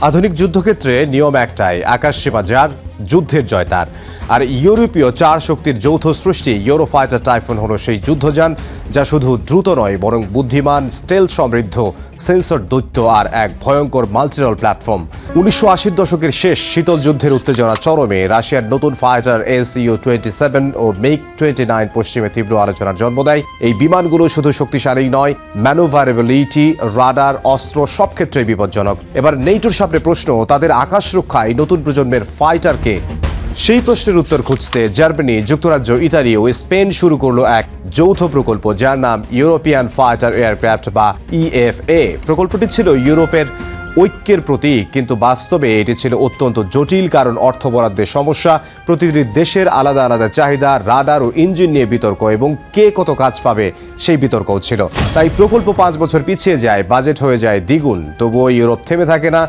আধুনিক যুদ্ধক্ষেত্রে নিয়ম একটাই, আকাশসীমা যার, যুদ্ধের জয় তার। আর ইউরোপীয় চার শক্তির যৌথ সৃষ্টি ইউরোফাইটার টাইফুন হলো সেই যুদ্ধযান, যা শুধু দ্রুত নয় বরং বুদ্ধিমান, স্টেল সমৃদ্ধ, সেন্সর দৈত্য আর এক ভয়ঙ্কর মাল্টিরল প্ল্যাটফর্ম। 1980-র দশকের শেষ শীতল যুদ্ধের উত্তেজনা চরমে। রাশিয়ার নতুন ফাইটার SU-27 ও MiG-29 পশ্চিমে তীব্র আলোচনার জন্ম দেয়। এই বিমানগুলো শুধু শক্তিশালী নয়, ম্যানুভারেবিলিটি, রাডার, অস্ত্র সব ক্ষেত্রে বিপজ্জনক। এবার নেটোর সামনে প্রশ্ন, তাদের আকাশ রক্ষায় নতুন প্রজন্মের ফাইটারকে? সেই প্রশ্নের উত্তর খুঁজতে জার্মানি, যুক্তরাজ্য, ইতালি ও স্পেন শুরু করলো এক যৌথ প্রকল্প, যার নাম ইউরোপিয়ান ফাইটার এয়ারক্রাফট বা EFA। প্রকল্পটি ছিল ইউরোপের ঐক্যের প্রতীক, কিন্তু বাস্তবে এটি ছিল অত্যন্ত জটিল, কারণ অর্থ বরাদ্দের সমস্যা, প্রতিটি দেশের আলাদা আলাদা চাহিদা, রাডার ও ইঞ্জিন নিয়ে বিতর্ক এবং কে কত কাজ পাবে সেই বিতর্কও ছিল। তাই প্রকল্প 5 বছর পিছিয়ে যায়, বাজেট হয়ে যায় দ্বিগুণ। তবুও ইউরোপ থেমে থাকে না।